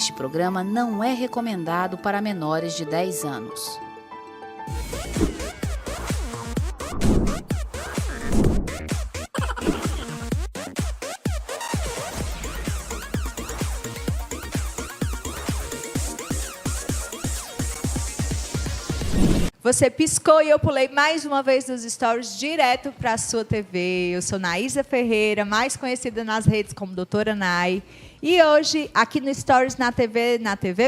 Este programa não é recomendado para menores de 10 anos. Você piscou e eu pulei mais uma vez nos stories direto para a sua TV. Eu sou Naísa Ferreira, mais conhecida nas redes como Doutora Nai. E hoje, aqui no Stories na TV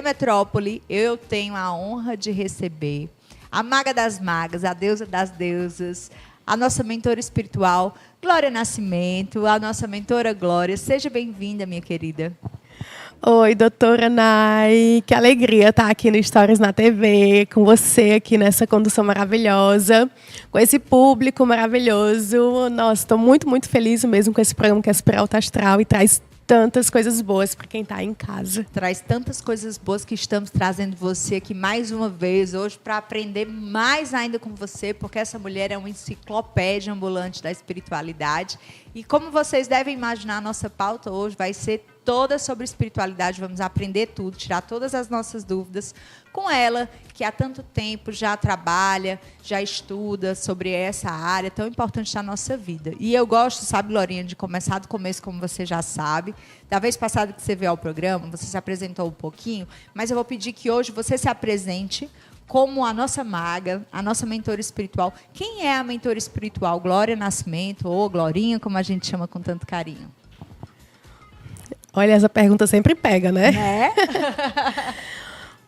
Metrópole, eu tenho a honra de receber a maga das magas, a deusa das deusas, a nossa mentora espiritual, Glória Nascimento, a nossa mentora Glória. Seja bem-vinda, minha querida. Oi, doutora Nai, que alegria estar aqui no Stories na TV, com você aqui nessa condução maravilhosa, com esse público maravilhoso. Nossa, estou muito, muito feliz mesmo com esse programa que é super alto astral e traz tantas coisas boas para quem está em casa. Traz tantas coisas boas que estamos trazendo você aqui mais uma vez hoje para aprender mais ainda com você, porque essa mulher é uma enciclopédia ambulante da espiritualidade. E como vocês devem imaginar, a nossa pauta hoje vai ser toda sobre espiritualidade. Vamos aprender tudo, tirar todas as nossas dúvidas com ela, que há tanto tempo já trabalha, já estuda sobre essa área tão importante da nossa vida. E eu gosto, sabe, Glorinha, de começar do começo, como você já sabe. Da vez passada que você veio ao programa, você se apresentou um pouquinho, mas eu vou pedir que hoje você se apresente como a nossa maga, a nossa mentora espiritual. Quem é a mentora espiritual? Glória Nascimento, ou Glorinha, como a gente chama com tanto carinho? Olha, essa pergunta sempre pega, né? É?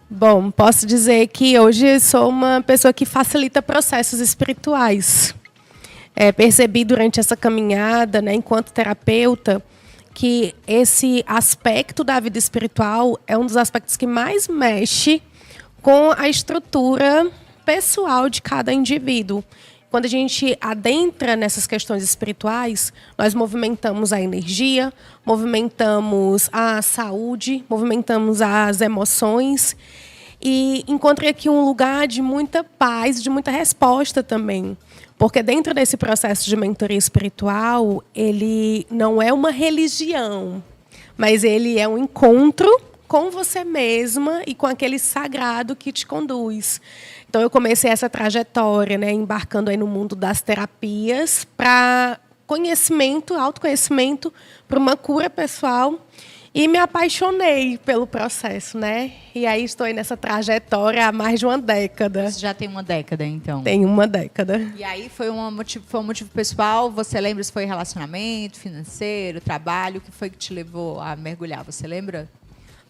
Bom, posso dizer que hoje sou uma pessoa que facilita processos espirituais. Percebi durante essa caminhada, né, enquanto terapeuta, que esse aspecto da vida espiritual é um dos aspectos que mais mexe com a estrutura pessoal de cada indivíduo. Quando a gente adentra nessas questões espirituais, nós movimentamos a energia, movimentamos a saúde, movimentamos as emoções. E encontrei aqui um lugar de muita paz, de muita resposta também. Porque dentro desse processo de mentoria espiritual, ele não é uma religião, mas ele é um encontro com você mesma e com aquele sagrado que te conduz. Então, eu comecei essa trajetória, né, embarcando aí no mundo das terapias para conhecimento, autoconhecimento, para uma cura pessoal. E me apaixonei pelo processo, né? E aí estou aí nessa trajetória há mais de uma década. Você já tem uma década, então? Tem uma década. E aí foi um motivo pessoal? Você lembra se foi relacionamento, financeiro, trabalho? O que foi que te levou a mergulhar? Você lembra?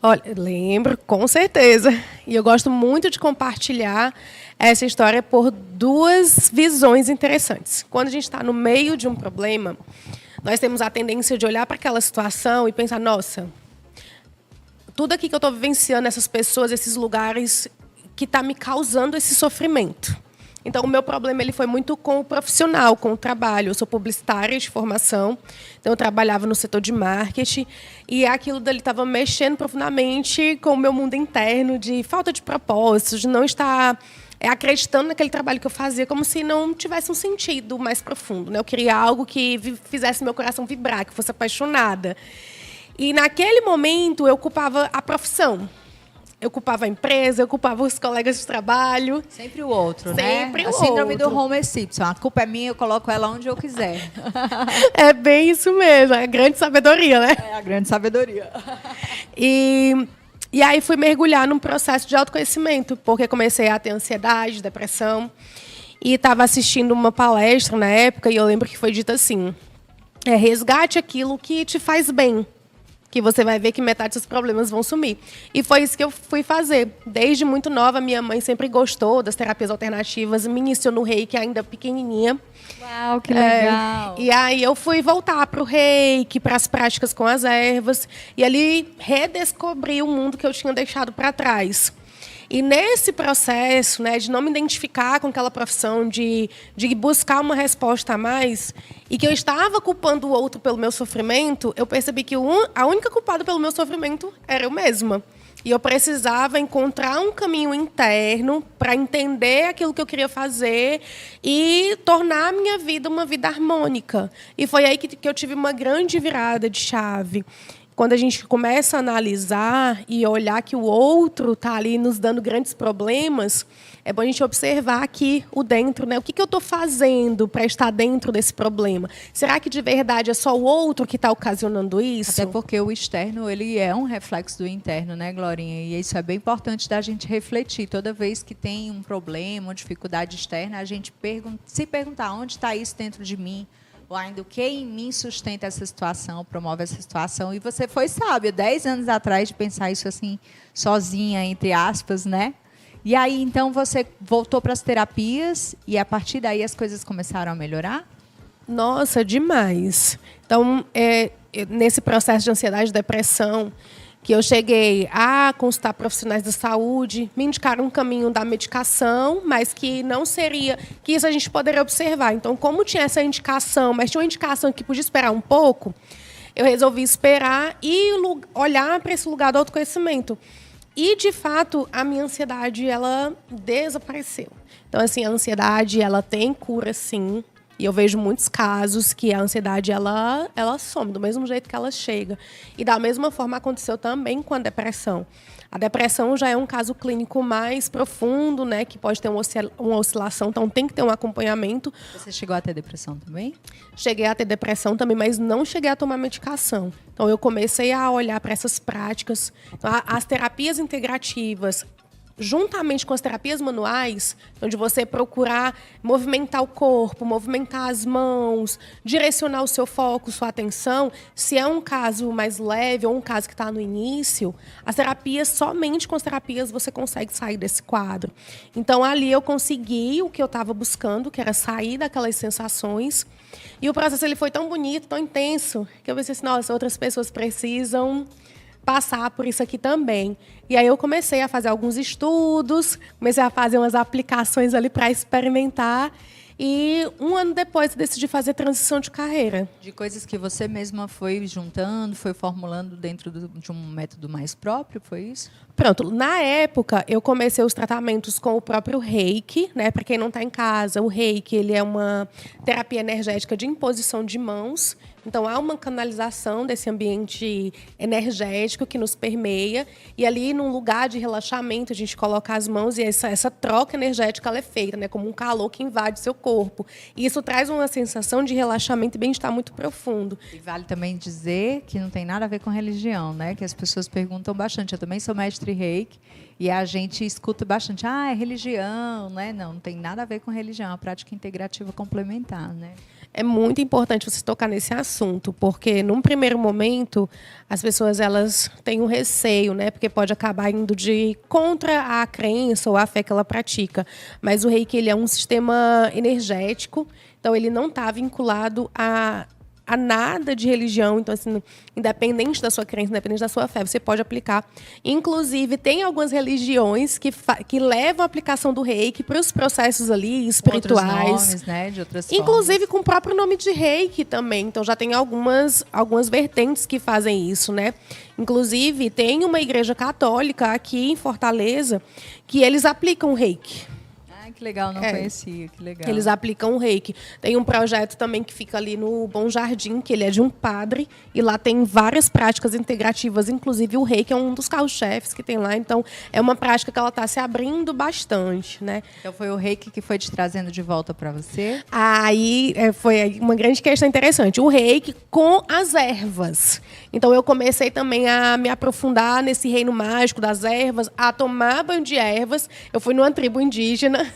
Olha, lembro, com certeza. E eu gosto muito de compartilhar essa história por duas visões interessantes. Quando a gente está no meio de um problema, nós temos a tendência de olhar para aquela situação e pensar, nossa, tudo aqui que eu estou vivenciando, essas pessoas, esses lugares, que está me causando esse sofrimento. Então, o meu problema ele foi muito com o profissional, com o trabalho. Eu sou publicitária de formação, então eu trabalhava no setor de marketing, e aquilo dali estava mexendo profundamente com o meu mundo interno, de falta de propósito, de não estar acreditando naquele trabalho que eu fazia, como se não tivesse um sentido mais profundo, né? Eu queria algo que fizesse meu coração vibrar, que fosse apaixonada. E, naquele momento, eu culpava a profissão. Eu culpava a empresa, eu culpava os colegas de trabalho. Sempre o outro, né? Sempre a síndrome do Homer Simpson. A culpa é minha, eu coloco ela onde eu quiser. É bem isso mesmo, é a grande sabedoria, né? É a grande sabedoria. E aí fui mergulhar num processo de autoconhecimento, porque comecei a ter ansiedade, depressão. E estava assistindo uma palestra na época, e eu lembro que foi dito assim, resgate aquilo que te faz bem, que você vai ver que metade dos problemas vão sumir. E foi isso que eu fui fazer. Desde muito nova, minha mãe sempre gostou das terapias alternativas, me iniciou no reiki ainda pequenininha. Uau, que legal! E aí eu fui voltar para o reiki, para as práticas com as ervas, e ali redescobri o mundo que eu tinha deixado para trás. E nesse processo, né, de não me identificar com aquela profissão, de buscar uma resposta a mais, e que eu estava culpando o outro pelo meu sofrimento, eu percebi que a única culpada pelo meu sofrimento era eu mesma. E eu precisava encontrar um caminho interno para entender aquilo que eu queria fazer e tornar a minha vida uma vida harmônica. E foi aí que eu tive uma grande virada de chave. quando a gente começa a analisar e olhar que o outro está ali nos dando grandes problemas, é bom a gente observar aqui o dentro, né? O que eu estou fazendo para estar dentro desse problema? Será que de verdade é só o outro que está ocasionando isso? Até porque o externo, ele é um reflexo do interno, né, Glorinha? E isso é bem importante da gente refletir. Toda vez que tem um problema, uma dificuldade externa, a gente se perguntar onde está isso dentro de mim, ou ainda o que em mim sustenta essa situação, promove essa situação. E você foi sábio, 10 anos atrás, de pensar isso assim, sozinha, entre aspas, né? E aí, então, você voltou para as terapias e, a partir daí, as coisas começaram a melhorar? Nossa, demais. Então, nesse processo de ansiedade e depressão, que eu cheguei a consultar profissionais da saúde, me indicaram um caminho da medicação, mas que não seria, que isso a gente poderia observar. Então, como tinha essa indicação, mas tinha uma indicação que podia esperar um pouco, eu resolvi esperar e olhar para esse lugar do autoconhecimento. E, de fato, a minha ansiedade, ela desapareceu. Então, assim, a ansiedade, ela tem cura, sim. E eu vejo muitos casos que a ansiedade, ela some, do mesmo jeito que ela chega. E, da mesma forma, aconteceu também com a depressão. A depressão já é um caso clínico mais profundo, né, que pode ter uma oscilação, então tem que ter um acompanhamento. Você chegou a ter depressão também? Cheguei a ter depressão também, mas não cheguei a tomar medicação. Então, eu comecei a olhar para essas práticas. Então, as terapias integrativas, juntamente com as terapias manuais, onde você procurar movimentar o corpo, movimentar as mãos, direcionar o seu foco, sua atenção, se é um caso mais leve ou um caso que está no início, as terapias, somente com as terapias você consegue sair desse quadro. Então, ali eu consegui o que eu estava buscando, que era sair daquelas sensações. E o processo ele foi tão bonito, tão intenso, que eu pensei assim, nossa, outras pessoas precisam passar por isso aqui também. E aí eu comecei a fazer alguns estudos, comecei a fazer umas aplicações ali para experimentar. E um ano depois eu decidi fazer transição de carreira. De coisas que você mesma foi juntando, foi formulando dentro de um método mais próprio, foi isso? Pronto, na época eu comecei os tratamentos com o próprio Reiki, né? Para quem não está em casa, o Reiki ele é uma terapia energética de imposição de mãos. Então, há uma canalização desse ambiente energético que nos permeia. E ali, num lugar de relaxamento, a gente coloca as mãos e essa troca energética ela é feita, né? Como um calor que invade seu corpo. E isso traz uma sensação de relaxamento e bem-estar muito profundo. E vale também dizer que não tem nada a ver com religião, né? Que as pessoas perguntam bastante. Eu também sou mestre Reiki e a gente escuta bastante. Ah, é religião, né? Não tem nada a ver com religião. É uma prática integrativa complementar, né? É muito importante você tocar nesse assunto, porque, num primeiro momento, as pessoas elas têm um receio, né? Porque pode acabar indo contra a crença ou a fé que ela pratica. Mas o Reiki ele é um sistema energético, então ele não está vinculado a nada de religião. Então, assim, independente da sua crença, independente da sua fé, você pode aplicar. Inclusive, tem algumas religiões que levam a aplicação do Reiki para os processos ali espirituais. Com outros nomes, né? De outras inclusive formas. Com o próprio nome de Reiki também. Então, já tem algumas vertentes que fazem isso, né? Inclusive, tem uma igreja católica aqui em Fortaleza que eles aplicam o Reiki. Que legal, não conhecia, que legal. Eles aplicam o Reiki. Tem um projeto também que fica ali no Bom Jardim, que ele é de um padre, e lá tem várias práticas integrativas, inclusive o Reiki é um dos carros-chefes que tem lá, então é uma prática que ela está se abrindo bastante, né? Então foi o Reiki que foi te trazendo de volta para você? Aí foi uma grande questão interessante, o Reiki com as ervas. Então eu comecei também a me aprofundar nesse reino mágico das ervas, a tomar banho de ervas. Eu fui numa tribo indígena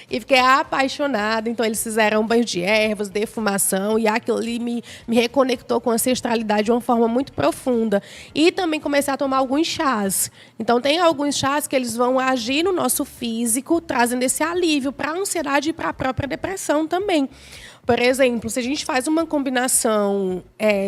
e fiquei apaixonada. Então, eles fizeram banho de ervas, defumação, e aquilo ali me reconectou com a ancestralidade de uma forma muito profunda. E também comecei a tomar alguns chás. Então, tem alguns chás que eles vão agir no nosso físico, trazendo esse alívio para a ansiedade e para a própria depressão também. Por exemplo, se a gente faz uma combinação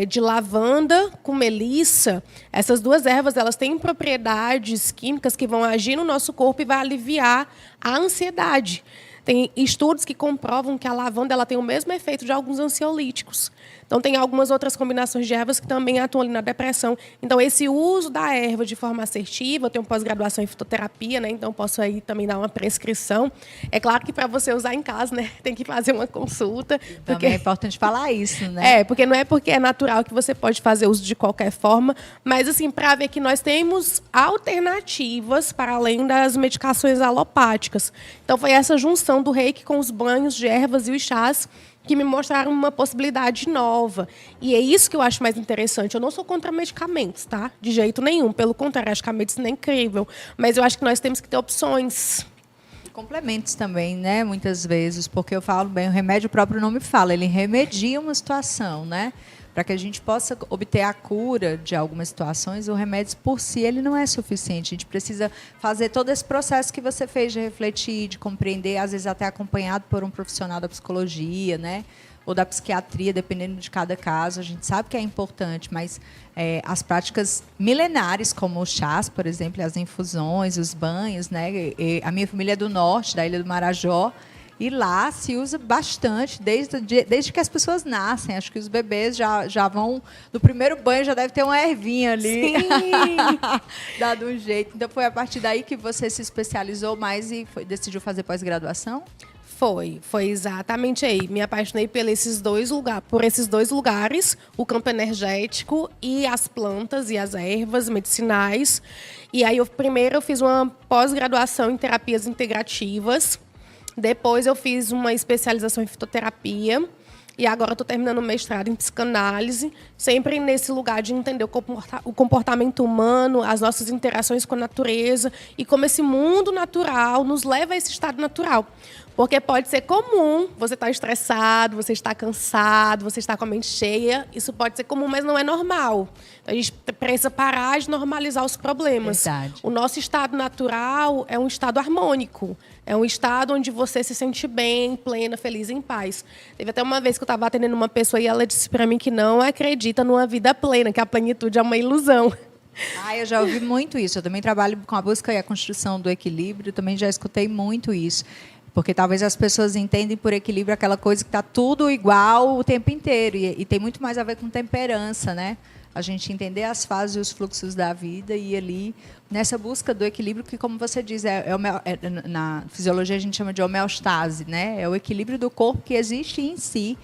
de lavanda com melissa, essas duas ervas elas têm propriedades químicas que vão agir no nosso corpo e vai aliviar a ansiedade. Tem estudos que comprovam que a lavanda ela tem o mesmo efeito de alguns ansiolíticos. Então, tem algumas outras combinações de ervas que também atuam ali na depressão. Então, esse uso da erva de forma assertiva, eu tenho pós-graduação em fitoterapia, né? Então, posso aí também dar uma prescrição. É claro que para você usar em casa, né, tem que fazer uma consulta. Também é importante falar isso, né? Porque não é porque é natural que você pode fazer uso de qualquer forma, mas assim, para ver que nós temos alternativas para além das medicações alopáticas. Então, foi essa junção do reiki com os banhos de ervas e os chás que me mostraram uma possibilidade nova. E é isso que eu acho mais interessante. Eu não sou contra medicamentos, tá? De jeito nenhum. Pelo contrário, acho que a medicina é incrível. Mas eu acho que nós temos que ter opções. Complementos também, né? Muitas vezes, porque eu falo bem, o remédio, o próprio nome fala, ele remedia uma situação, né? Para que a gente possa obter a cura de algumas situações, o remédio por si ele não é suficiente. A gente precisa fazer todo esse processo que você fez de refletir, de compreender, às vezes até acompanhado por um profissional da psicologia, né? Ou da psiquiatria, dependendo de cada caso. A gente sabe que é importante, mas as práticas milenares, como os chás, por exemplo, as infusões, os banhos, né? A minha família é do norte, da Ilha do Marajó, e lá se usa bastante, desde que as pessoas nascem. Acho que os bebês já vão... No primeiro banho já deve ter uma ervinha ali. Dado um jeito. Então, foi a partir daí que você se especializou mais e decidiu fazer pós-graduação? Foi exatamente aí. Me apaixonei por esses dois lugares, o campo energético e as plantas e as ervas medicinais. E aí, primeiro eu fiz uma pós-graduação em terapias integrativas. Depois eu fiz uma especialização em fitoterapia. E agora estou terminando o mestrado em psicanálise, sempre nesse lugar de entender o comportamento humano, as nossas interações com a natureza e como esse mundo natural nos leva a esse estado natural. Porque pode ser comum, você está estressado, você está cansado, você está com a mente cheia. Isso pode ser comum, mas não é normal. Então, a gente precisa parar de normalizar os problemas. Verdade. O nosso estado natural é um estado harmônico. É um estado onde você se sente bem, plena, feliz, em paz. Teve até uma vez que eu estava atendendo uma pessoa e ela disse para mim que não acredita numa vida plena, que a plenitude é uma ilusão. Eu já ouvi muito isso. Eu também trabalho com a busca e a construção do equilíbrio. Também já escutei muito isso. Porque talvez as pessoas entendem por equilíbrio aquela coisa que está tudo igual o tempo inteiro. E tem muito mais a ver com temperança, né? A gente entender as fases e os fluxos da vida e ali, nessa busca do equilíbrio, que, como você diz, na fisiologia a gente chama de homeostase, né? É o equilíbrio do corpo que existe em si,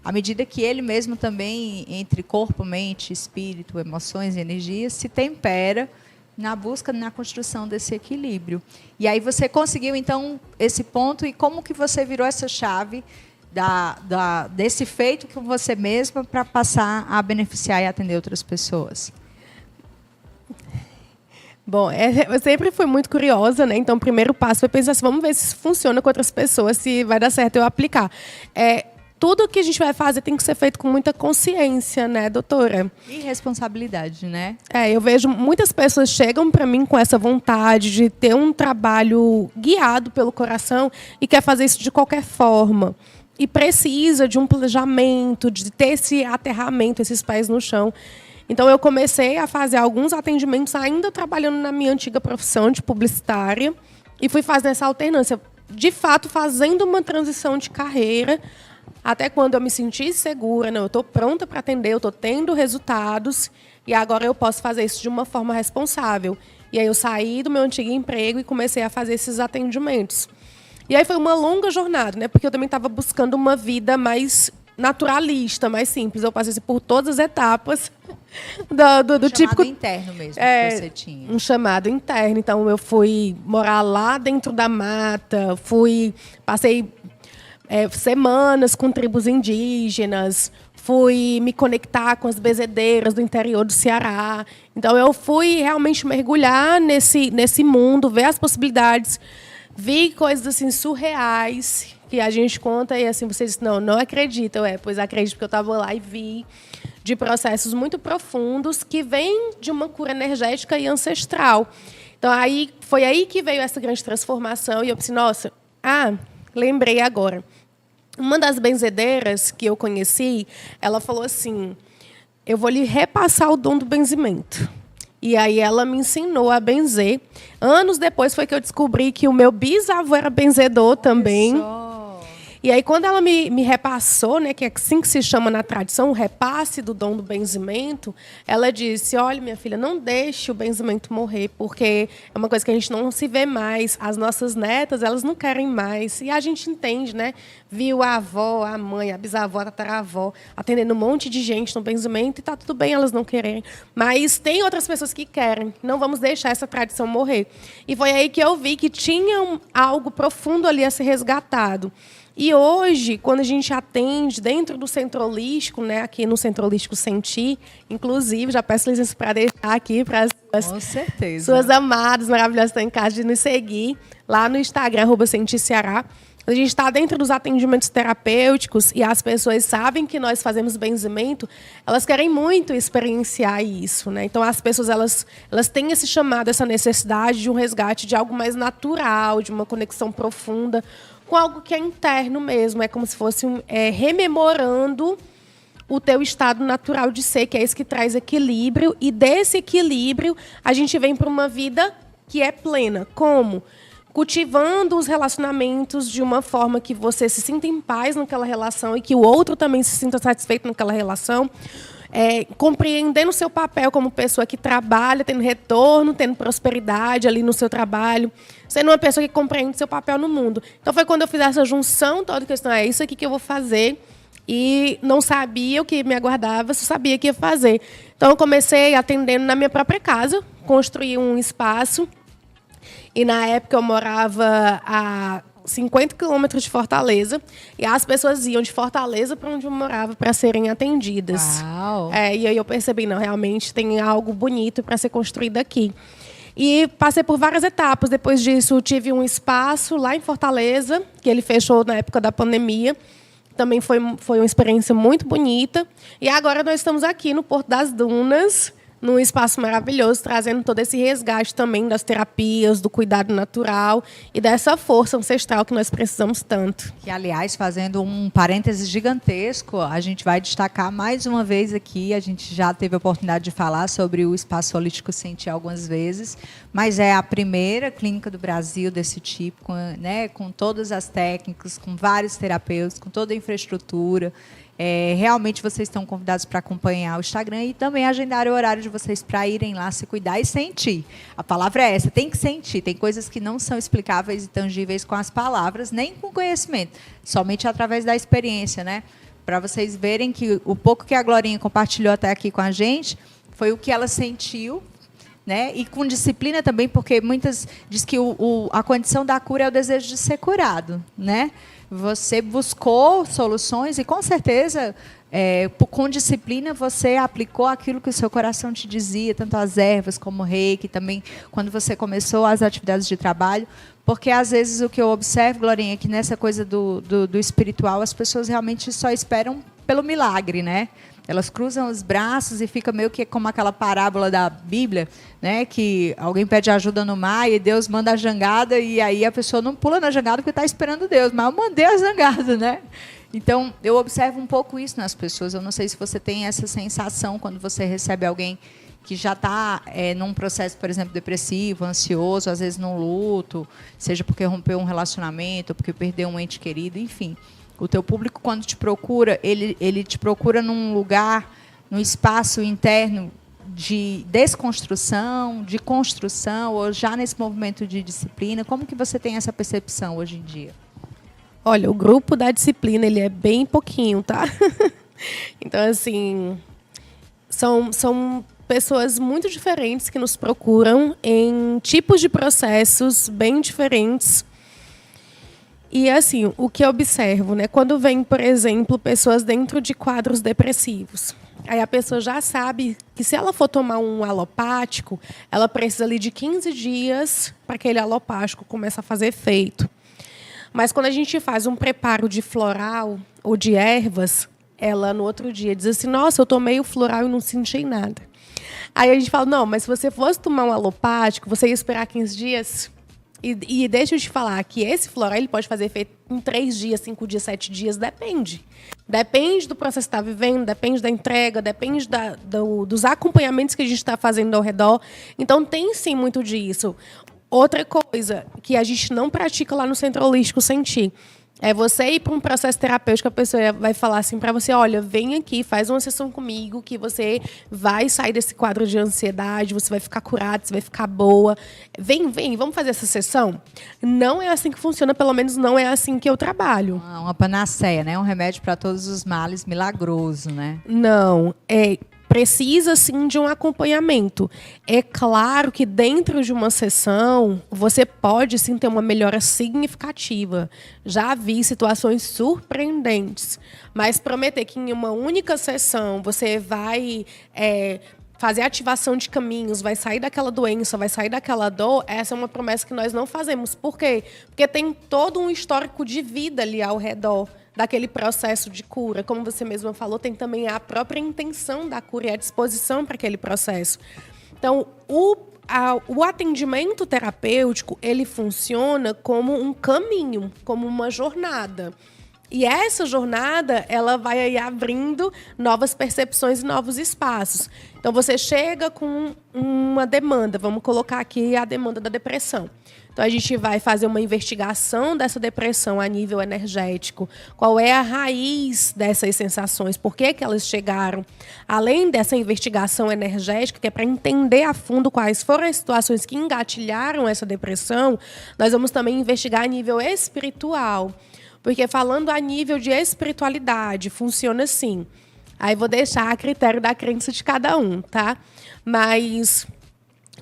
à medida que ele mesmo também, entre corpo, mente, espírito, emoções e energias, se tempera na busca, na construção desse equilíbrio. E aí você conseguiu, então, esse ponto, e como que você virou essa chave desse feito com você mesma para passar a beneficiar e atender outras pessoas? Bom, eu sempre fui muito curiosa, né? Então, o primeiro passo foi pensar assim, vamos ver se isso funciona com outras pessoas, se vai dar certo eu aplicar. Tudo que a gente vai fazer tem que ser feito com muita consciência, né, doutora? E responsabilidade, né? Eu vejo muitas pessoas chegam para mim com essa vontade de ter um trabalho guiado pelo coração e quer fazer isso de qualquer forma. E precisa de um planejamento, de ter esse aterramento, esses pés no chão. Então, eu comecei a fazer alguns atendimentos ainda trabalhando na minha antiga profissão de publicitária e fui fazendo essa alternância, de fato, fazendo uma transição de carreira até quando eu me senti segura, não, eu estou pronta para atender, eu estou tendo resultados e agora eu posso fazer isso de uma forma responsável. E aí eu saí do meu antigo emprego e comecei a fazer esses atendimentos. E aí foi uma longa jornada, né? Porque eu também estava buscando uma vida mais naturalista, mais simples. Eu passei por todas as etapas do típico... chamado interno mesmo que você tinha. Um chamado interno. Então, eu fui morar lá dentro da mata, passei semanas com tribos indígenas, fui me conectar com as benzedeiras do interior do Ceará. Então, eu fui realmente mergulhar nesse mundo, ver as possibilidades. Vi coisas assim surreais que a gente conta e assim você diz, não acredita. Pois acredito, porque eu estava lá e vi de processos muito profundos que vêm de uma cura energética e ancestral. Então, foi aí que veio essa grande transformação e eu pensei, nossa, lembrei agora. Uma das benzedeiras que eu conheci, ela falou assim, eu vou lhe repassar o dom do benzimento. E aí ela me ensinou a benzer. Anos depois foi que eu descobri que o meu bisavô era benzedor também. E aí, quando ela me repassou, né, que é assim que se chama na tradição, o repasse do dom do benzimento, ela disse, olha, minha filha, não deixe o benzimento morrer, porque é uma coisa que a gente não se vê mais. As nossas netas, elas não querem mais. E a gente entende, né? Viu a avó, a mãe, a bisavó, a tataravó, atendendo um monte de gente no benzimento, e está tudo bem elas não quererem. Mas tem outras pessoas que querem. Não vamos deixar essa tradição morrer. E foi aí que eu vi que tinha algo profundo ali a ser resgatado. E hoje, quando a gente atende dentro do Centro Holístico, né, aqui no Centro Holístico Senti, inclusive, já peço licença para deixar aqui para as suas amadas maravilhosas que estão em casa de nos seguir lá no Instagram, @SentiCeará. A gente está dentro dos atendimentos terapêuticos e as pessoas sabem que nós fazemos benzimento, elas querem muito experienciar isso, né? Então, as pessoas elas têm esse chamado, essa necessidade de um resgate de algo mais natural, de uma conexão profunda, com algo que é interno mesmo. É como se fosse rememorando o teu estado natural de ser, que é esse que traz equilíbrio. E desse equilíbrio, a gente vem para uma vida que é plena. Como? Cultivando os relacionamentos de uma forma que você se sinta em paz naquela relação e que o outro também se sinta satisfeito naquela relação. Compreendendo o seu papel como pessoa que trabalha, tendo retorno, tendo prosperidade ali no seu trabalho, sendo uma pessoa que compreende o seu papel no mundo. Então, foi quando eu fiz essa junção toda, questão, é isso aqui que eu vou fazer, e não sabia o que me aguardava, só sabia que ia fazer. Então, eu comecei atendendo na minha própria casa, construí um espaço, e na época eu morava a 50 quilômetros de Fortaleza, e as pessoas iam de Fortaleza para onde eu morava para serem atendidas. Uau. E aí eu percebi, não, realmente tem algo bonito para ser construído aqui. E passei por várias etapas. Depois disso, tive um espaço lá em Fortaleza, que ele fechou na época da pandemia. Também foi uma experiência muito bonita. E agora nós estamos aqui no Porto das Dunas, num espaço maravilhoso, trazendo todo esse resgate também das terapias, do cuidado natural e dessa força ancestral que nós precisamos tanto. Que, aliás, fazendo um parênteses gigantesco, a gente vai destacar mais uma vez aqui, a gente já teve a oportunidade de falar sobre o Espaço Holístico Senti algumas vezes, mas é a primeira clínica do Brasil desse tipo, com todas as técnicas, com vários terapeutas, com toda a infraestrutura. Realmente vocês estão convidados para acompanhar o Instagram e também agendar o horário de vocês para irem lá se cuidar e sentir. A palavra é essa, tem que sentir. Tem coisas que não são explicáveis e tangíveis com as palavras, nem com conhecimento, somente através da experiência, né? Para vocês verem que o pouco que a Glorinha compartilhou até aqui com a gente foi o que ela sentiu, né? E com disciplina também, porque muitas diz que a condição da cura é o desejo de ser curado, né? Você buscou soluções e, com certeza, com disciplina, você aplicou aquilo que o seu coração te dizia, tanto as ervas como o reiki, também quando você começou as atividades de trabalho. Porque, às vezes, o que eu observo, Glorinha, é que nessa coisa do espiritual, as pessoas realmente só esperam pelo milagre, né? Elas cruzam os braços e fica meio que como aquela parábola da Bíblia, né, que alguém pede ajuda no mar e Deus manda a jangada e aí a pessoa não pula na jangada porque está esperando Deus, mas eu mandei a jangada, né? Então, eu observo um pouco isso nas pessoas. Eu não sei se você tem essa sensação quando você recebe alguém que já está num processo, por exemplo, depressivo, ansioso, às vezes num luto, seja porque rompeu um relacionamento, porque perdeu um ente querido, enfim. O teu público, quando te procura, ele te procura num lugar, num espaço interno de desconstrução, de construção, ou já nesse movimento de disciplina? Como que você tem essa percepção hoje em dia? Olha, o grupo da disciplina ele é bem pouquinho, tá? Então, assim, são pessoas muito diferentes que nos procuram em tipos de processos bem diferentes. E, assim, o que eu observo, né? Quando vem, por exemplo, pessoas dentro de quadros depressivos, aí a pessoa já sabe que se ela for tomar um alopático, ela precisa ali de 15 dias para aquele alopático comece a fazer efeito. Mas quando a gente faz um preparo de floral ou de ervas, ela no outro dia diz assim, nossa, eu tomei o floral e não senti nada. Aí a gente fala, não, mas se você fosse tomar um alopático, você ia esperar 15 dias? E deixa eu te falar que esse floral ele pode fazer efeito em 3 dias, 5 dias, 7 dias, depende. Depende do processo que está vivendo, depende da entrega, depende dos acompanhamentos que a gente está fazendo ao redor. Então, tem sim muito disso. Outra coisa que a gente não pratica lá no Centro Holístico Sentir é você ir para um processo terapêutico, a pessoa vai falar assim para você, olha, vem aqui, faz uma sessão comigo, que você vai sair desse quadro de ansiedade, você vai ficar curado, você vai ficar boa. Vem, vamos fazer essa sessão? Não é assim que funciona, pelo menos não é assim que eu trabalho. Uma panaceia, né? Um remédio para todos os males, milagroso, né? Não, precisa sim de um acompanhamento. É claro que dentro de uma sessão você pode sim ter uma melhora significativa. Já vi situações surpreendentes, mas prometer que em uma única sessão você vai fazer ativação de caminhos, vai sair daquela doença, vai sair daquela dor, essa é uma promessa que nós não fazemos. Por quê? Porque tem todo um histórico de vida ali ao redor daquele processo de cura. Como você mesma falou, tem também a própria intenção da cura e a disposição para aquele processo. Então, o atendimento terapêutico, ele funciona como um caminho, como uma jornada. E essa jornada, ela vai aí abrindo novas percepções e novos espaços. Então, você chega com uma demanda, vamos colocar aqui a demanda da depressão. Então, a gente vai fazer uma investigação dessa depressão a nível energético. Qual é a raiz dessas sensações? Por que elas chegaram? Além dessa investigação energética, que é para entender a fundo quais foram as situações que engatilharam essa depressão, nós vamos também investigar a nível espiritual. Porque falando a nível de espiritualidade, funciona assim. Aí vou deixar a critério da crença de cada um, tá? Mas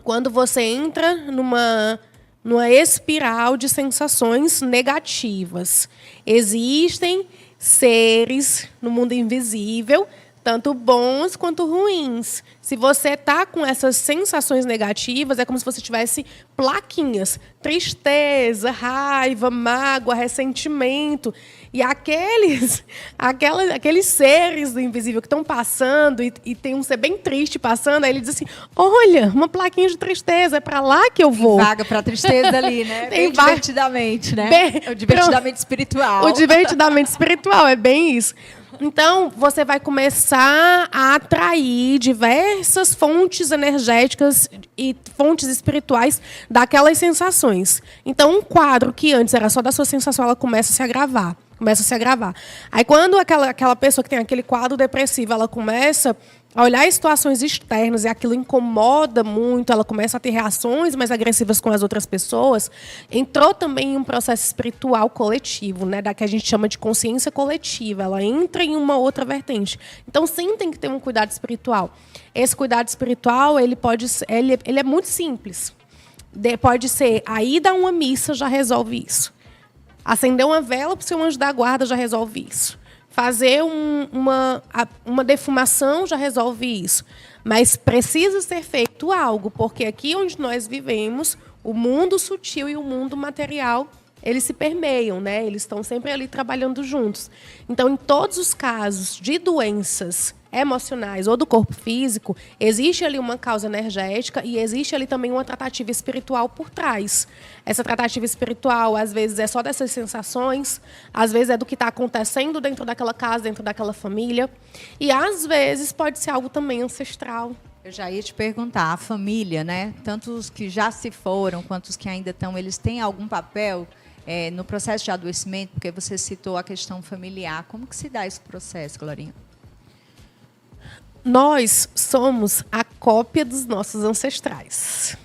quando você entra numa espiral de sensações negativas, existem seres no mundo invisível, tanto bons quanto ruins. Se você está com essas sensações negativas, é como se você tivesse plaquinhas. Tristeza, raiva, mágoa, ressentimento. E aqueles seres do invisível que estão passando, e tem um ser bem triste passando, aí ele diz assim, olha, uma plaquinha de tristeza, é para lá que eu vou. Tem vaga para tristeza ali, né? Tem bem divertidamente, né? O divertidamente espiritual. O divertidamente espiritual, é bem isso. Então, você vai começar a atrair diversas fontes energéticas e fontes espirituais daquelas sensações. Então, um quadro que antes era só da sua sensação, ela começa a se agravar. Aí, quando aquela pessoa que tem aquele quadro depressivo, ela começa a olhar as situações externas e aquilo incomoda muito, ela começa a ter reações mais agressivas com as outras pessoas, entrou também em um processo espiritual coletivo, né, da que a gente chama de consciência coletiva. Ela entra em uma outra vertente. Então, sim, tem que ter um cuidado espiritual. Esse cuidado espiritual, ele é muito simples. Pode ser a ida a uma missa já resolve isso. Acender uma vela para o seu anjo da guarda já resolve isso. Fazer uma defumação já resolve isso. Mas precisa ser feito algo, porque aqui onde nós vivemos, o mundo sutil e o mundo material, eles se permeiam, né? Eles estão sempre ali trabalhando juntos. Então, em todos os casos de doenças emocionais ou do corpo físico, existe ali uma causa energética e existe ali também uma tratativa espiritual por trás. Essa tratativa espiritual, às vezes, é só dessas sensações, às vezes é do que está acontecendo dentro daquela casa, dentro daquela família, e às vezes pode ser algo também ancestral. Eu já ia te perguntar, a família, né? Tanto os que já se foram quanto os que ainda estão, eles têm algum papel no processo de adoecimento? Porque você citou a questão familiar. Como que se dá esse processo, Glorinha? Nós somos a cópia dos nossos ancestrais.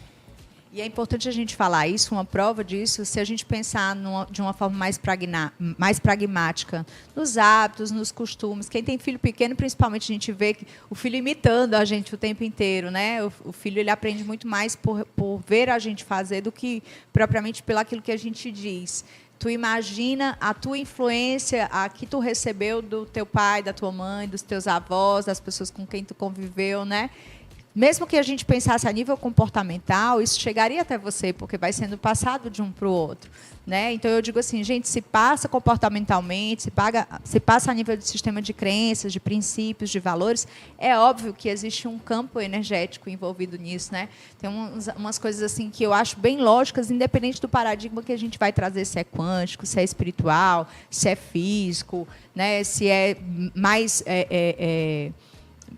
E é importante a gente falar isso, uma prova disso, se a gente pensar de uma forma mais pragmática, nos hábitos, nos costumes. Quem tem filho pequeno, principalmente, a gente vê que o filho imitando a gente o tempo inteiro, né? O filho ele aprende muito mais por ver a gente fazer do que propriamente pelo aquilo que a gente diz. Tu imagina a tua influência, a que tu recebeu do teu pai, da tua mãe, dos teus avós, das pessoas com quem tu conviveu, né? mesmo que a gente pensasse a nível comportamental, isso chegaria até você, porque vai sendo passado de um para o outro. Né? Então, eu digo assim, gente, se passa comportamentalmente, se passa a nível de sistema de crenças, de princípios, de valores, é óbvio que existe um campo energético envolvido nisso. Né? Tem umas coisas assim que eu acho bem lógicas, independente do paradigma que a gente vai trazer, se é quântico, se é espiritual, se é físico, né? Se é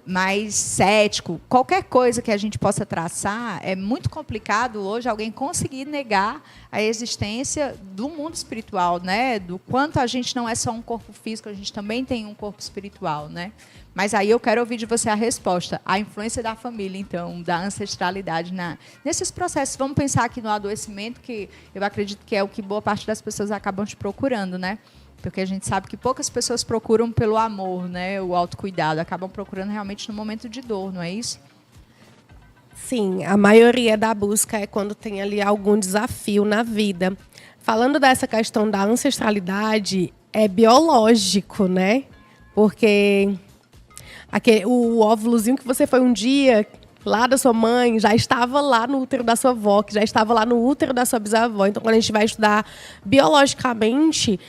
mais cético, qualquer coisa que a gente possa traçar, é muito complicado hoje alguém conseguir negar a existência do mundo espiritual, né? Do quanto a gente não é só um corpo físico, a gente também tem um corpo espiritual, né? Mas aí eu quero ouvir de você a resposta, a influência da família, então, da ancestralidade nesses processos. Vamos pensar aqui no adoecimento, que eu acredito que é o que boa parte das pessoas acabam te procurando, né? Porque a gente sabe que poucas pessoas procuram pelo amor, né, o autocuidado, acabam procurando realmente no momento de dor, não é isso? Sim, a maioria da busca é quando tem ali algum desafio na vida. Falando dessa questão da ancestralidade, é biológico, né? Porque o óvulozinho que você foi um dia lá da sua mãe já estava lá no útero da sua avó, que já estava lá no útero da sua bisavó. Então, quando a gente vai estudar biologicamente,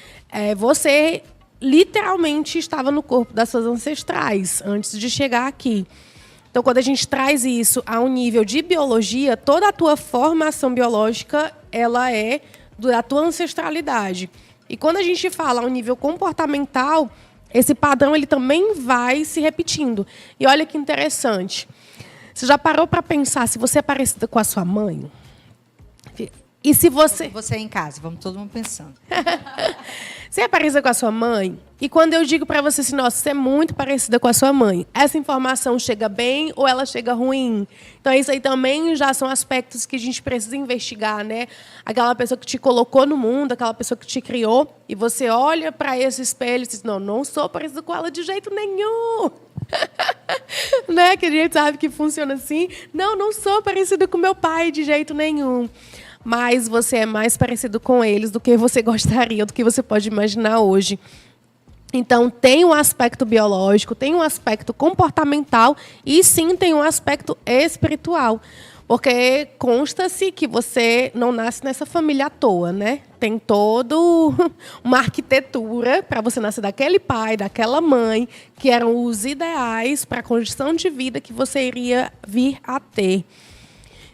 você literalmente estava no corpo das suas ancestrais antes de chegar aqui. Então, quando a gente traz isso a um nível de biologia, toda a tua formação biológica ela é da tua ancestralidade. E quando a gente fala a um nível comportamental, esse padrão ele também vai se repetindo. E olha que interessante. Você já parou para pensar se você é parecida com a sua mãe? E se você... Você em casa, vamos todo mundo pensando. Você é parecida com a sua mãe? E quando eu digo para você assim, nossa, você é muito parecida com a sua mãe, essa informação chega bem ou ela chega ruim? Então, isso aí também já são aspectos que a gente precisa investigar, né? Aquela pessoa que te colocou no mundo, aquela pessoa que te criou, e você olha para esse espelho e diz, não sou parecida com ela de jeito nenhum. Né? Que a gente sabe que funciona assim. Não sou parecida com meu pai de jeito nenhum. Mas você é mais parecido com eles do que você gostaria, do que você pode imaginar hoje. Então, tem um aspecto biológico, tem um aspecto comportamental e, sim, tem um aspecto espiritual. Porque consta-se que você não nasce nessa família à toa, né? Tem toda uma arquitetura para você nascer daquele pai, daquela mãe, que eram os ideais para a condição de vida que você iria vir a ter.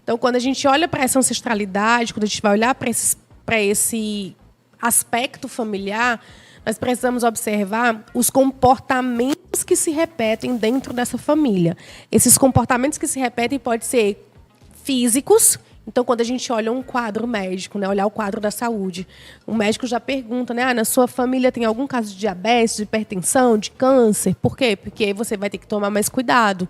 Então, quando a gente olha para essa ancestralidade, quando a gente vai olhar para esse aspecto familiar, nós precisamos observar os comportamentos que se repetem dentro dessa família. Esses comportamentos que se repetem podem ser físicos. Então, quando a gente olha um quadro médico, né, olhar o quadro da saúde, o médico já pergunta, né, na sua família tem algum caso de diabetes, de hipertensão, de câncer? Por quê? Porque aí você vai ter que tomar mais cuidado.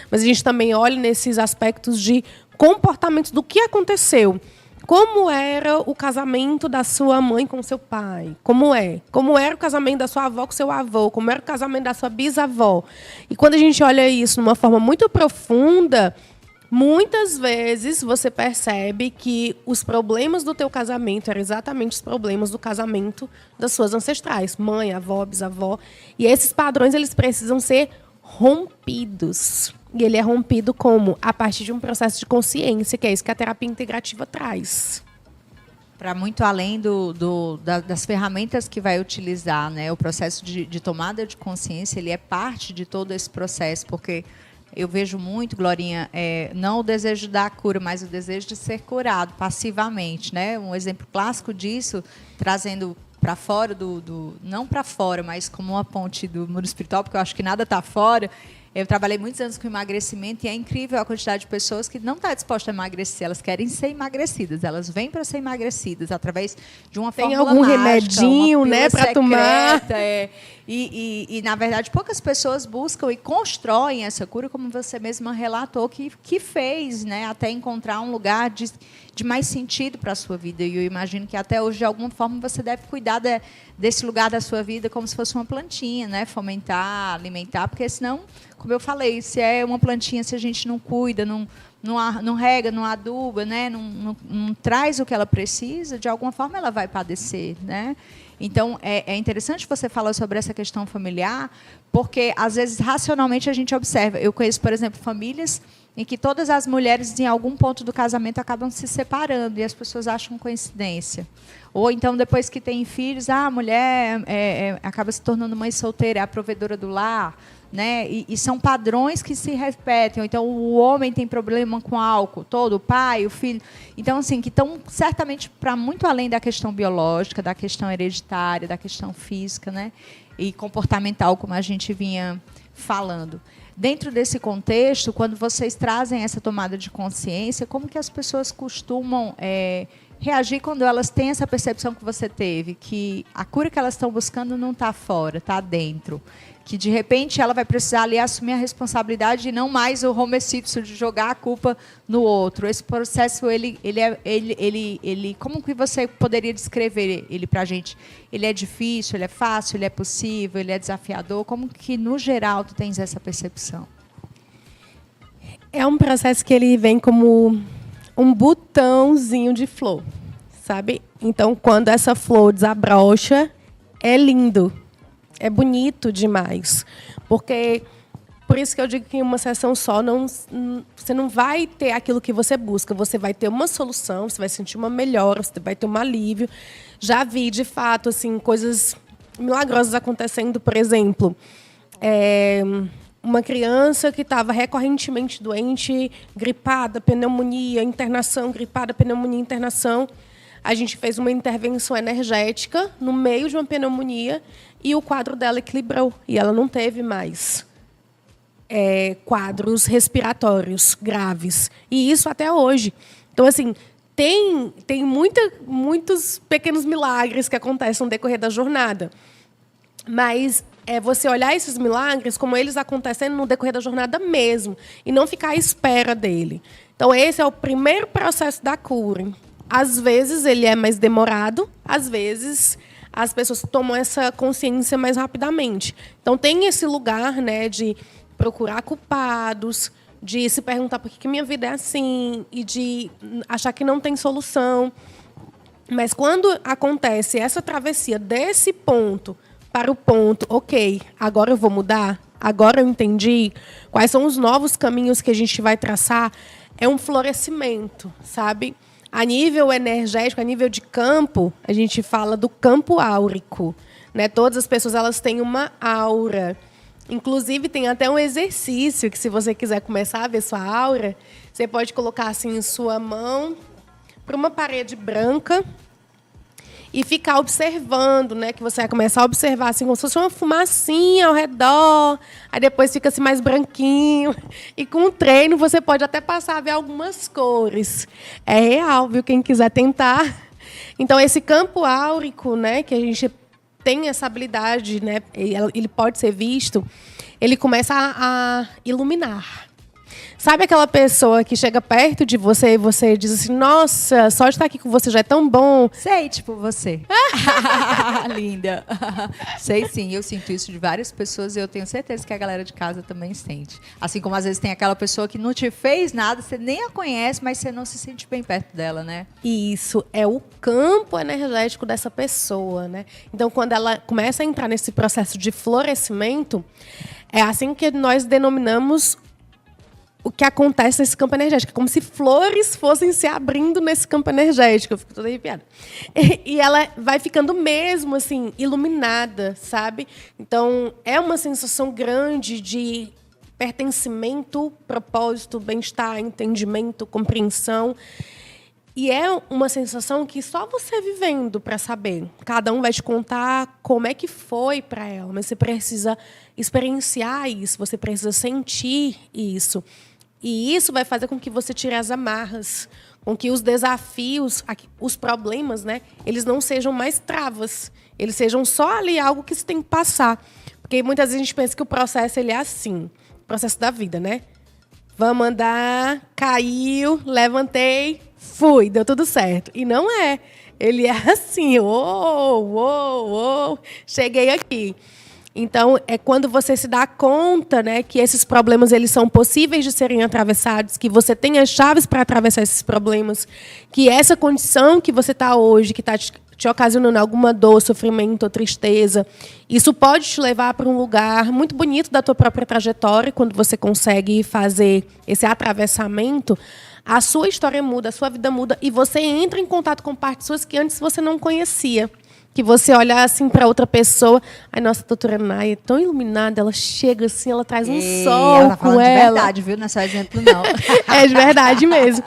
Mas a gente também olha nesses aspectos de comportamentos do que aconteceu. Como era o casamento da sua mãe com seu pai? Como era o casamento da sua avó com seu avô? Como era o casamento da sua bisavó? E quando a gente olha isso de uma forma muito profunda, muitas vezes você percebe que os problemas do teu casamento eram exatamente os problemas do casamento das suas ancestrais, mãe, avó, bisavó. E esses padrões eles precisam ser rompidos. E ele é rompido como? A partir de um processo de consciência, que é isso que a terapia integrativa traz. Para muito além das ferramentas que vai utilizar, né? O processo de tomada de consciência, ele é parte de todo esse processo, porque eu vejo muito, Glorinha, não o desejo da cura, mas o desejo de ser curado passivamente, né? Um exemplo clássico disso, trazendo para fora não para fora, mas como uma ponte do mundo espiritual, porque eu acho que nada está fora. Eu trabalhei muitos anos com emagrecimento e é incrível a quantidade de pessoas que não está disposta a emagrecer, elas querem ser emagrecidas, elas vêm para ser emagrecidas através de uma fórmula mágica. Tem algum remedinho, né, para tomar? E, na verdade, poucas pessoas buscam e constroem essa cura, como você mesma relatou, que fez, né, até encontrar um lugar de mais sentido para a sua vida. E eu imagino que até hoje, de alguma forma, você deve cuidar desse lugar da sua vida como se fosse uma plantinha, né? Fomentar, alimentar, porque senão, como eu falei, se é uma plantinha, se a gente não cuida, não rega, não aduba, né? Não traz o que ela precisa, de alguma forma ela vai padecer, né? Então, é interessante você falar sobre essa questão familiar, porque, às vezes, racionalmente, a gente observa. Eu conheço, por exemplo, famílias em que todas as mulheres, em algum ponto do casamento, acabam se separando e as pessoas acham coincidência. Ou então, depois que tem filhos, a mulher acaba se tornando mãe solteira, é a provedora do lar. Né? E são padrões que se repetem. Então, o homem tem problema com álcool, todo, o pai, o filho. Então, assim, que estão certamente para muito além da questão biológica, da questão hereditária, da questão física, né? E comportamental, como a gente vinha falando. Dentro desse contexto, quando vocês trazem essa tomada de consciência, como que as pessoas costumam reagir quando elas têm essa percepção que você teve, que a cura que elas estão buscando não está fora, está dentro? Que, de repente, ela vai precisar ali assumir a responsabilidade e não mais o homicídio de jogar a culpa no outro. Esse processo, ele como que você poderia descrever ele para a gente? Ele é difícil, ele é fácil, ele é possível, ele é desafiador? Como que, no geral, tu tens essa percepção? É um processo que ele vem como um botãozinho de flor, sabe? Então, quando essa flor desabrocha, é lindo. É bonito demais, porque por isso que eu digo que em uma sessão só você não vai ter aquilo que você busca, você vai ter uma solução, você vai sentir uma melhora, você vai ter um alívio. Já vi, de fato, assim, coisas milagrosas acontecendo, por exemplo, uma criança que estava recorrentemente doente, gripada, pneumonia, internação, gripada, pneumonia, internação. A gente fez uma intervenção energética no meio de uma pneumonia e o quadro dela equilibrou. E ela não teve mais quadros respiratórios graves. E isso até hoje. Então, assim, tem muitos pequenos milagres que acontecem no decorrer da jornada. Mas é você olhar esses milagres como eles acontecendo no decorrer da jornada mesmo. E não ficar à espera dele. Então, esse é o primeiro processo da cura. Às vezes ele é mais demorado, às vezes as pessoas tomam essa consciência mais rapidamente. Então tem esse lugar, né, de procurar culpados, de se perguntar por que minha vida é assim e de achar que não tem solução. Mas quando acontece essa travessia desse ponto para o ponto, ok, agora eu vou mudar, agora eu entendi quais são os novos caminhos que a gente vai traçar, é um florescimento, sabe? A nível energético, a nível de campo, a gente fala do campo áurico, né? Todas as pessoas elas têm uma aura. Inclusive, tem até um exercício que, se você quiser começar a ver sua aura, você pode colocar assim sua mão para uma parede branca e ficar observando, né? Que você vai começar a observar assim, como se fosse uma fumacinha ao redor, aí depois fica assim mais branquinho. E com o treino você pode até passar a ver algumas cores. É real, viu? Quem quiser tentar. Então, esse campo áurico, né, que a gente tem essa habilidade, né, ele pode ser visto, ele começa a iluminar. Sabe aquela pessoa que chega perto de você e você diz assim, nossa, só de estar aqui com você já é tão bom. Sei, tipo você. Linda. Sei sim, eu sinto isso de várias pessoas e eu tenho certeza que a galera de casa também sente. Assim como às vezes tem aquela pessoa que não te fez nada, você nem a conhece, mas você não se sente bem perto dela, né? Isso, é o campo energético dessa pessoa, né? Então, quando ela começa a entrar nesse processo de florescimento, é assim que nós denominamos o que acontece nesse campo energético. É como se flores fossem se abrindo nesse campo energético. Eu fico toda arrepiada. E ela vai ficando mesmo assim, iluminada, sabe? Então, é uma sensação grande de pertencimento, propósito, bem-estar, entendimento, compreensão. E é uma sensação que só você vivendo para saber. Cada um vai te contar como é que foi para ela, mas você precisa experienciar isso, você precisa sentir isso. E isso vai fazer com que você tire as amarras, com que os desafios, os problemas, né, eles não sejam mais travas, eles sejam só ali algo que você tem que passar. Porque muitas vezes a gente pensa que o processo ele é assim, o processo da vida, né? Vamos andar, caiu, levantei, fui, deu tudo certo. E não é. Ele é assim, cheguei aqui. Então, é quando você se dá conta, né, que esses problemas eles são possíveis de serem atravessados, que você tem as chaves para atravessar esses problemas, que essa condição que você está hoje, que está te te ocasionando alguma dor, sofrimento ou tristeza. Isso pode te levar para um lugar muito bonito da tua própria trajetória, quando você consegue fazer esse atravessamento. A sua história muda, a sua vida muda, e você entra em contato com partes suas que antes você não conhecia. Que você olha assim para outra pessoa, ai, nossa, a doutora Naya é tão iluminada, ela chega assim, ela traz um sol ela tá com falando de ela. verdade, viu? Não é só exemplo, não. É de verdade mesmo.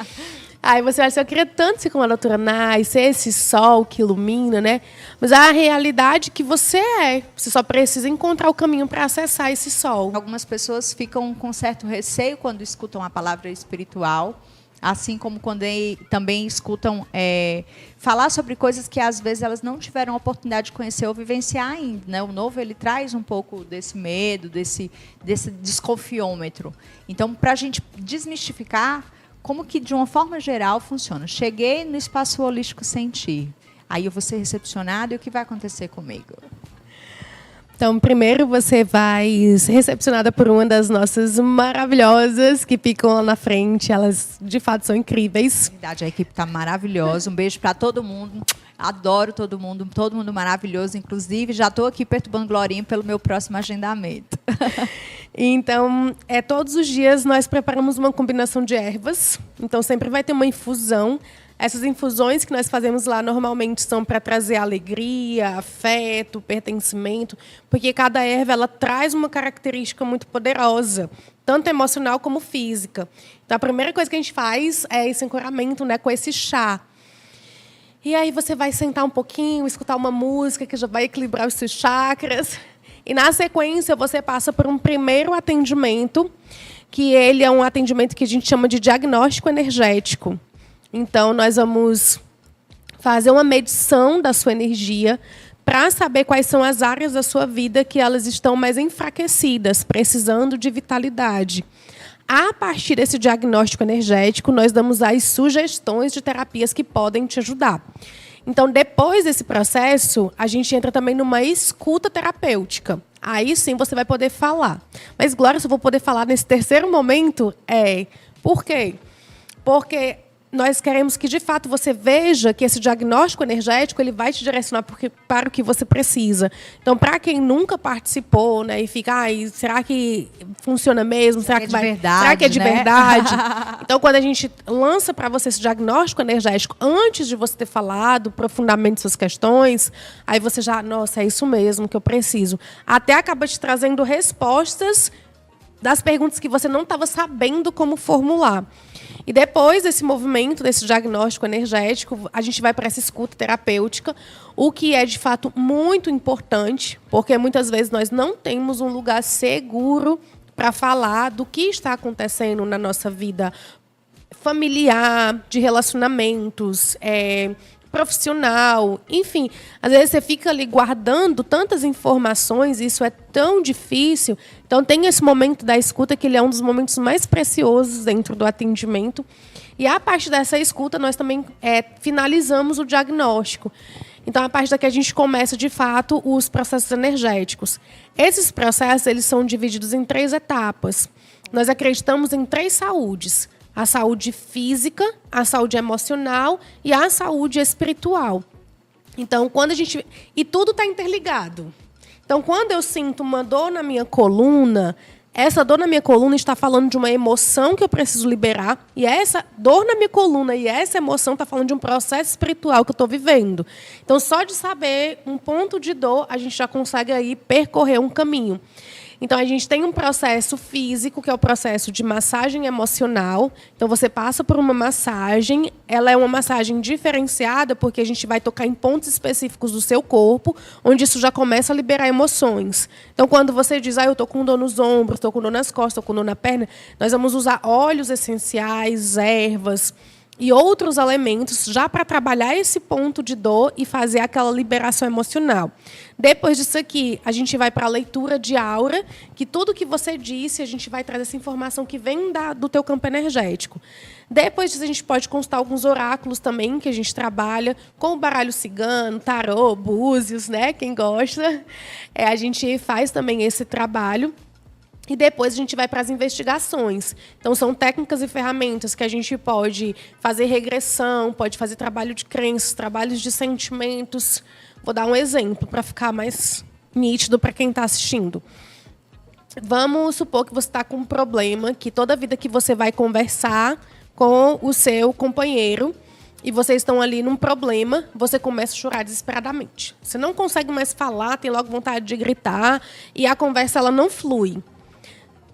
Aí você acha, eu queria tanto ser como a doutora Naya, ser esse sol que ilumina, né? Mas a realidade que você é. Você só precisa encontrar o caminho para acessar esse sol. Algumas pessoas ficam com certo receio quando escutam a palavra espiritual, assim como quando também escutam falar sobre coisas que às vezes elas não tiveram a oportunidade de conhecer ou vivenciar ainda, né? O novo, ele traz um pouco desse medo, desse desconfiômetro. Então, para a gente desmistificar como que, de uma forma geral, funciona. Cheguei no espaço holístico Sentir, aí eu vou ser recepcionado, e o que vai acontecer comigo? Então, primeiro você vai ser recepcionada por uma das nossas maravilhosas que ficam lá na frente. Elas, de fato, são incríveis. Verdade, a equipe está maravilhosa. Um beijo para todo mundo. Adoro todo mundo maravilhoso. Inclusive, já estou aqui perturbando Glorinha pelo meu próximo agendamento. Então, todos os dias nós preparamos uma combinação de ervas. Então, sempre vai ter uma infusão. Essas infusões que nós fazemos lá normalmente são para trazer alegria, afeto, pertencimento, porque cada erva ela traz uma característica muito poderosa, tanto emocional como física. Então, a primeira coisa que a gente faz é esse ancoramento, né, com esse chá. E aí você vai sentar um pouquinho, escutar uma música que já vai equilibrar os seus chakras. E, na sequência, você passa por um primeiro atendimento, que ele é um atendimento que a gente chama de diagnóstico energético. Então, nós vamos fazer uma medição da sua energia para saber quais são as áreas da sua vida que elas estão mais enfraquecidas, precisando de vitalidade. A partir desse diagnóstico energético, nós damos as sugestões de terapias que podem te ajudar. Então, depois desse processo, a gente entra também numa escuta terapêutica. Aí sim você vai poder falar. Mas, Glória, se eu vou poder falar nesse terceiro momento, por quê? Porque nós queremos que, de fato, você veja que esse diagnóstico energético ele vai te direcionar para o que você precisa. Então, para quem nunca participou, né, e fica, será que funciona mesmo? Será que de verdade, será que é de né? verdade? Então, quando a gente lança para você esse diagnóstico energético, antes de você ter falado profundamente suas questões, aí você já, nossa, é isso mesmo que eu preciso. Até acaba te trazendo respostas das perguntas que você não estava sabendo como formular. E depois desse movimento, desse diagnóstico energético, a gente vai para essa escuta terapêutica, o que é, de fato, muito importante, porque muitas vezes nós não temos um lugar seguro para falar do que está acontecendo na nossa vida familiar, de relacionamentos, profissional, enfim. Às vezes você fica ali guardando tantas informações, e isso é tão difícil. Então, tem esse momento da escuta, que ele é um dos momentos mais preciosos dentro do atendimento. E, a partir dessa escuta, nós também finalizamos o diagnóstico. Então, a partir daqui, a gente começa, de fato, os processos energéticos. Esses processos eles são divididos em 3 etapas. Nós acreditamos em 3 saúdes: a saúde física, a saúde emocional e a saúde espiritual. Então, quando a gente... E tudo está interligado. Então, quando eu sinto uma dor na minha coluna, essa dor na minha coluna está falando de uma emoção que eu preciso liberar, e essa dor na minha coluna e essa emoção está falando de um processo espiritual que eu estou vivendo. Então, só de saber um ponto de dor, a gente já consegue aí percorrer um caminho. Então, a gente tem um processo físico, que é o processo de massagem emocional. Então, você passa por uma massagem. Ela é uma massagem diferenciada, porque a gente vai tocar em pontos específicos do seu corpo, onde isso já começa a liberar emoções. Então, quando você diz, eu estou com dor nos ombros, estou com dor nas costas, estou com dor na perna, nós vamos usar óleos essenciais, ervas e outros elementos já para trabalhar esse ponto de dor e fazer aquela liberação emocional. Depois disso aqui, a gente vai para a leitura de aura, que tudo que você disse, a gente vai trazer essa informação que vem do teu campo energético. Depois disso, a gente pode consultar alguns oráculos também, que a gente trabalha com o baralho cigano, tarô, búzios, né? Quem gosta. A gente faz também esse trabalho. E depois a gente vai para as investigações. Então, são técnicas e ferramentas que a gente pode fazer regressão, pode fazer trabalho de crenças, trabalhos de sentimentos. Vou dar um exemplo para ficar mais nítido para quem está assistindo. Vamos supor que você está com um problema, que toda vida que você vai conversar com o seu companheiro e vocês estão ali num problema, você começa a chorar desesperadamente. Você não consegue mais falar, tem logo vontade de gritar e a conversa ela não flui.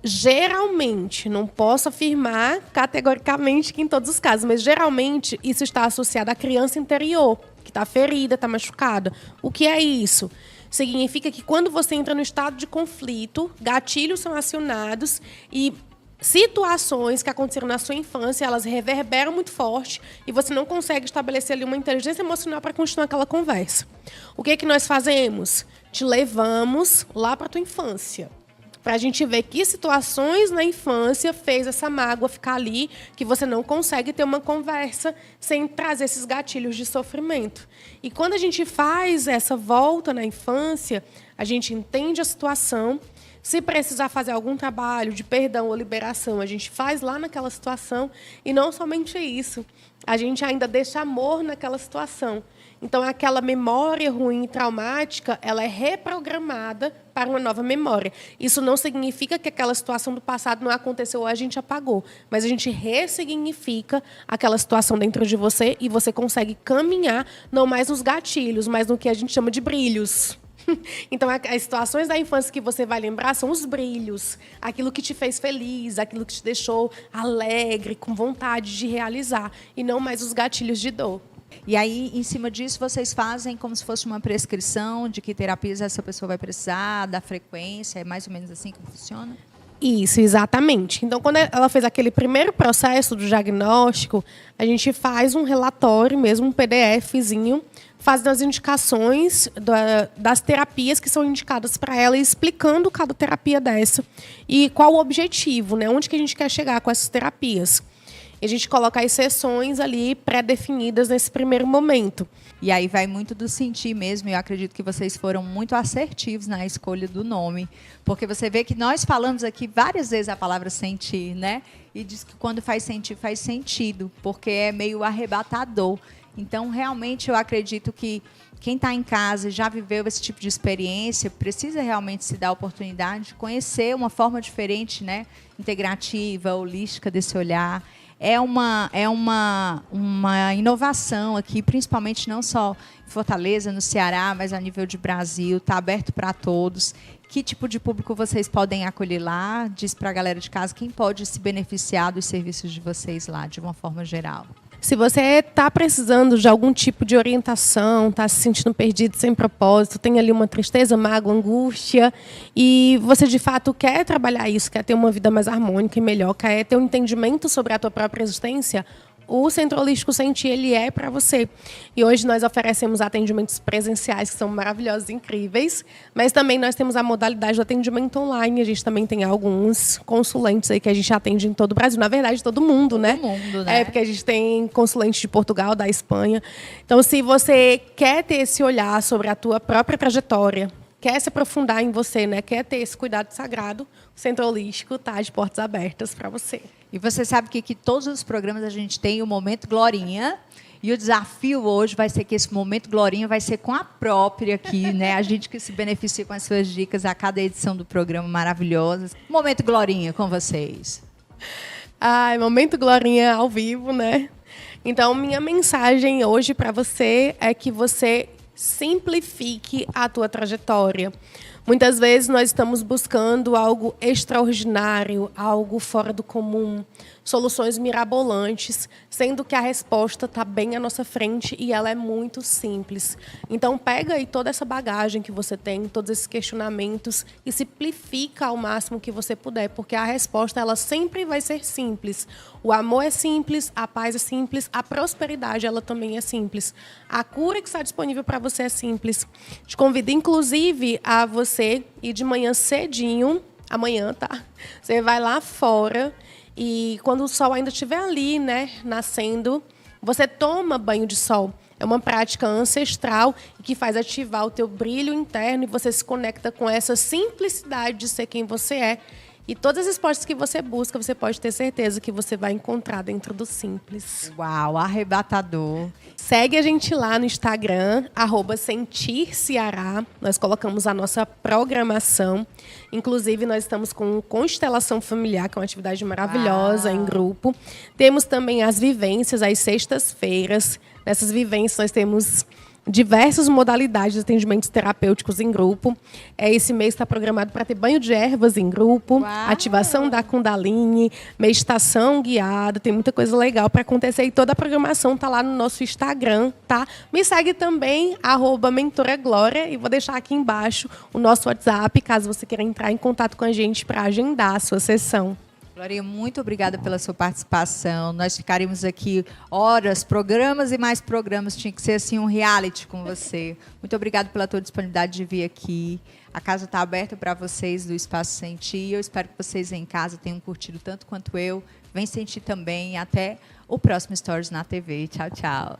Geralmente, não posso afirmar categoricamente que em todos os casos, mas geralmente isso está associado à criança interior, que está ferida, está machucada. O que é isso? Significa que quando você entra no estado de conflito, gatilhos são acionados e situações que aconteceram na sua infância, elas reverberam muito forte e você não consegue estabelecer ali uma inteligência emocional para continuar aquela conversa. O que é que nós fazemos? Te levamos lá para a tua infância, para a gente ver que situações na infância fez essa mágoa ficar ali, que você não consegue ter uma conversa sem trazer esses gatilhos de sofrimento. E quando a gente faz essa volta na infância, a gente entende a situação. Se precisar fazer algum trabalho de perdão ou liberação, a gente faz lá naquela situação. E não somente isso, a gente ainda deixa amor naquela situação. Então, aquela memória ruim e traumática, ela é reprogramada para uma nova memória. Isso não significa que aquela situação do passado não aconteceu ou a gente apagou, mas a gente ressignifica aquela situação dentro de você e você consegue caminhar não mais nos gatilhos, mas no que a gente chama de brilhos. Então, as situações da infância que você vai lembrar são os brilhos, aquilo que te fez feliz, aquilo que te deixou alegre, com vontade de realizar, e não mais os gatilhos de dor. E aí, em cima disso, vocês fazem como se fosse uma prescrição de que terapias essa pessoa vai precisar, da frequência, é mais ou menos assim que funciona? Isso, exatamente. Então, quando ela fez aquele primeiro processo do diagnóstico, a gente faz um relatório mesmo, um PDFzinho, fazendo as indicações das terapias que são indicadas para ela e explicando cada terapia dessa e qual o objetivo, né? Onde que a gente quer chegar com essas terapias. E a gente coloca as sessões ali pré-definidas nesse primeiro momento. E aí vai muito do sentir mesmo, e eu acredito que vocês foram muito assertivos na escolha do nome, porque você vê que nós falamos aqui várias vezes a palavra sentir, né? E diz que quando faz sentir, faz sentido, porque é meio arrebatador. Então, realmente, eu acredito que quem está em casa e já viveu esse tipo de experiência precisa realmente se dar a oportunidade de conhecer uma forma diferente, né? Integrativa, holística desse olhar. É uma inovação aqui, principalmente não só em Fortaleza, no Ceará, mas a nível de Brasil, está aberto para todos. Que tipo de público vocês podem acolher lá? Diz para a galera de casa quem pode se beneficiar dos serviços de vocês lá, de uma forma geral. Se você está precisando de algum tipo de orientação, está se sentindo perdido, sem propósito, tem ali uma tristeza, mágoa, angústia, e você, de fato, quer trabalhar isso, quer ter uma vida mais harmônica e melhor, quer ter um entendimento sobre a tua própria existência, o Centro Holístico Sentir, ele é para você. E hoje nós oferecemos atendimentos presenciais, que são maravilhosos, incríveis, mas também nós temos a modalidade do atendimento online. A gente também tem alguns consulentes aí que a gente atende em todo o Brasil. Na verdade, todo mundo, né? Todo mundo, né? É, porque a gente tem consulentes de Portugal, da Espanha. Então, se você quer ter esse olhar sobre a tua própria trajetória, quer se aprofundar em você, né? Quer ter esse cuidado sagrado, o Centro Holístico está de portas abertas para você. E você sabe que todos os programas a gente tem o Momento Glorinha. E o desafio hoje vai ser que esse Momento Glorinha vai ser com a própria aqui, né? A gente que se beneficia com as suas dicas a cada edição do programa maravilhosas. Momento Glorinha com vocês. Ai, Momento Glorinha ao vivo, né? Então, minha mensagem hoje para você é que você simplifique a tua trajetória. Muitas vezes nós estamos buscando algo extraordinário, algo fora do comum, soluções mirabolantes, sendo que a resposta está bem à nossa frente e ela é muito simples. Então, pega aí toda essa bagagem que você tem, todos esses questionamentos e simplifica ao máximo que você puder, porque a resposta ela sempre vai ser simples. O amor é simples, a paz é simples, a prosperidade ela também é simples. A cura que está disponível para você é simples. Te convido, inclusive, a você ir de manhã cedinho, amanhã, tá? Você vai lá fora e quando o sol ainda estiver ali, né, nascendo, você toma banho de sol. É uma prática ancestral que faz ativar o teu brilho interno e você se conecta com essa simplicidade de ser quem você é. E todas as respostas que você busca, você pode ter certeza que você vai encontrar dentro do Simples. Uau, arrebatador. Segue a gente lá no Instagram, @sentirceará. Nós colocamos a nossa programação. Inclusive, nós estamos com Constelação Familiar, que é uma atividade maravilhosa em grupo. Temos também as vivências, às sextas-feiras. Nessas vivências, nós temos diversas modalidades de atendimentos terapêuticos em grupo. Esse mês está programado para ter banho de ervas em grupo, ativação da Kundalini, meditação guiada, tem muita coisa legal para acontecer e toda a programação está lá no nosso Instagram, tá? Me segue também, @mentoraglória, e vou deixar aqui embaixo o nosso WhatsApp, caso você queira entrar em contato com a gente para agendar a sua sessão. Glorinha, muito obrigada pela sua participação. Nós ficaríamos aqui horas, programas e mais programas. Tinha que ser assim um reality com você. Muito obrigada pela tua disponibilidade de vir aqui. A casa está aberta para vocês do Espaço Sentir. Eu espero que vocês em casa tenham curtido tanto quanto eu. Vem sentir também. Até o próximo Stories na TV. Tchau, tchau.